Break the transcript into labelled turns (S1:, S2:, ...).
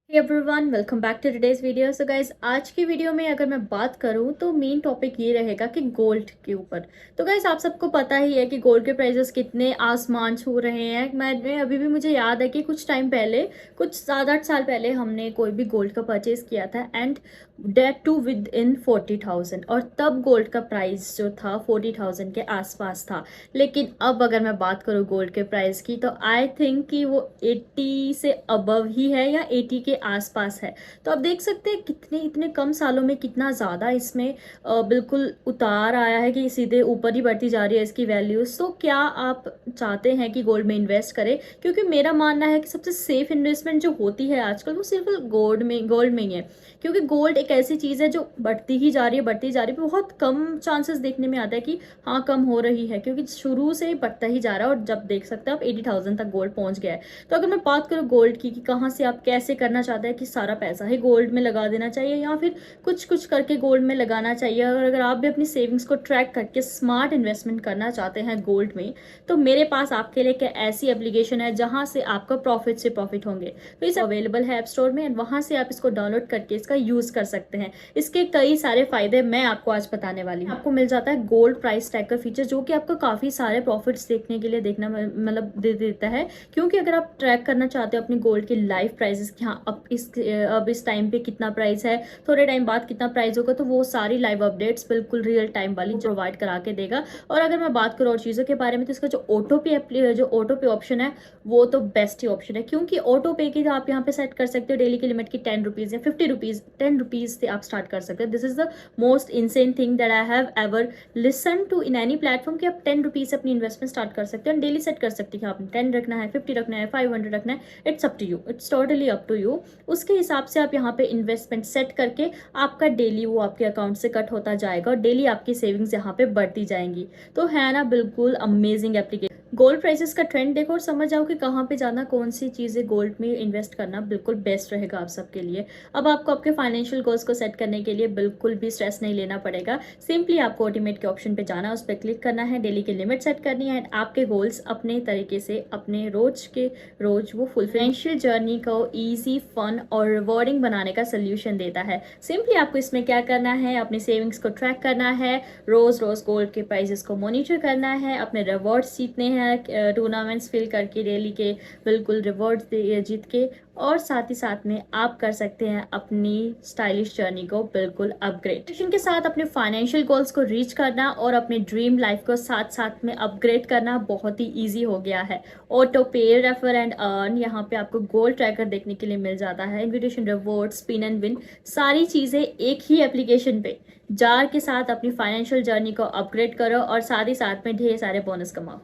S1: Hey everyone, welcome back to today's video. So guys, आज की video में अगर मैं बात करूं तो मेन टॉपिक ये रहेगा कि गोल्ड के ऊपर। तो गाइज, आप सबको पता ही है कि गोल्ड के प्राइसेस कितने आसमान छू रहे हैं। मैंने अभी भी मुझे याद है कि कुछ टाइम पहले, कुछ 7-8 साल पहले हमने कोई भी गोल्ड का परचेज किया था, and date to within 40,000, और तब गोल्ड का प्राइस जो था 40,000 के आसपास था। लेकिन अब अगर मैं बात करूँ गोल्ड के प्राइस की, तो आई थिंक कि वो 80 से अबव ही है या 80 के आसपास है। तो आप देख सकते हैं कितने इतने कम सालों में कितना ज़्यादा इसमें बिल्कुल उतार आया है कि सीधे ऊपर ही बढ़ती जा रही है इसकी वैल्यूज। तो क्या आप चाहते हैं कि गोल्ड में इन्वेस्ट करें? क्योंकि मेरा मानना है कि सबसे सेफ इन्वेस्टमेंट जो होती है आजकल, वो सिर्फ गोल्ड में ही है। क्योंकि गोल्ड एक ऐसी चीज़ है जो बढ़ती ही जा रही है, बढ़ती जा रही है। बहुत कम चांसेस देखने में आता है कि हाँ कम हो रही है, क्योंकि शुरू से ही बढ़ता ही जा रहा है। और जब देख सकते हैं आप 80,000 तक गोल्ड पहुंच गया है। तो अगर मैं बात करूँ गोल्ड की कि कहाँ से आप कैसे करना चाहते हैं कि सारा पैसा ही गोल्ड में लगा देना चाहिए या फिर कुछ कुछ करके गोल्ड में लगाना चाहिए, और अगर आप भी अपनी सेविंग्स को ट्रैक करके स्मार्ट इन्वेस्टमेंट करना चाहते हैं गोल्ड में, तो मेरे पास आपके लिए एक ऐसी एप्लीकेशन है जहां से आपका प्रॉफिट से प्रॉफिट होंगे। तो इसे अवेलेबल है ऐप स्टोर में, एंड वहां से आप इसको डाउनलोड करके इसका यूज कर सकते हैं। इसके कई सारे फायदे मैं आपको आज बताने वाली हूँ। आपको मिल जाता है गोल्ड प्राइस ट्रैकर फीचर, जो कि आपको काफी सारे प्रॉफिट्स देखने के लिए देखना मतलब दे देता है। क्योंकि अगर आप ट्रैक करना चाहते हो अपनी गोल्ड की लाइव प्राइसेस कि हाँ अब इस टाइम पे कितना प्राइस है, थोड़े टाइम बाद कितना प्राइस होगा, तो वो सारी लाइव अपडेट्स बिल्कुल रियल टाइम वाली प्रोवाइड करा के देगा। और अगर मैं बात करूँ और चीज़ों के बारे में, तो इसका जो ऑटो पे ऑप्शन है, वो तो बेस्ट ही ऑप्शन है। क्योंकि ऑटो पे की आप यहाँ पे सेट कर सकते हो डेली की लिमिट की 10 रुपीज़ या 50 रुपीज़, 10 रुपीज़ से आप स्टार्ट कर सकते हो। This is the most insane thing that I have ever listen to in any platform, कि आप 10 रुपीज़ से अपनी इन्वेस्टमेंट स्टार्ट कर सकते हो, डेली सेट कर सकते हो कि आपने 10 रखना है, 50 रखना है, 500 रखना है। It's up to you, it's totally up to you. उसके हिसाब से आप यहाँ पे इन्वेस्टमेंट सेट करके आपका डेली वो आपके अकाउंट से कट होता जाएगा, और डेली आपकी सेविंग्स यहाँ पे बढ़ती जाएंगी। तो है ना बिल्कुल अमेजिंग एप्लीकेशन। गोल्ड प्राइसेस का ट्रेंड देखो और समझ जाओ कि कहाँ पे जाना, कौन सी चीज़ें गोल्ड में इन्वेस्ट करना बिल्कुल बेस्ट रहेगा आप सबके लिए। अब आपको आपके फाइनेंशियल गोल्स को सेट करने के लिए बिल्कुल भी स्ट्रेस नहीं लेना पड़ेगा। सिंपली आपको ऑटोमेट के ऑप्शन पे जाना, उस पर क्लिक करना है, डेली की लिमिट सेट करनी है, आपके गोल्स अपने तरीके से अपने रोज वो फुल फाइनेंशियल जर्नी को ईजी, फन और रिवॉर्डिंग बनाने का सोल्यूशन देता है। सिंपली आपको इसमें क्या करना है, अपनी सेविंग्स को ट्रैक करना है, रोज रोज गोल्ड के प्राइसेस को मॉनिटर करना है, अपने रिवॉर्ड्स जीतने हैं, टूर्नामेंट्स फिल करके डेली के बिल्कुल रिवॉर्ड्स जीत के, और साथ ही साथ में आप कर सकते हैं अपनी स्टाइलिश जर्नी को बिल्कुल अपग्रेड के साथ। अपने फाइनेंशियल गोल्स को रीच करना और अपने ड्रीम लाइफ को साथ साथ में अपग्रेड करना बहुत ही इजी हो गया है। ऑटो पे, रेफर एंड अर्न, यहाँ पे आपको गोल्ड ट्रैकर देखने के लिए मिल जाता है, invitation, reward, spin and win, सारी चीज़ें एक ही एप्लीकेशन पे जार के साथ अपनी फाइनेंशियल जर्नी को अपग्रेड करो और साथ ही साथ में ढेर सारे बोनस कमाओ।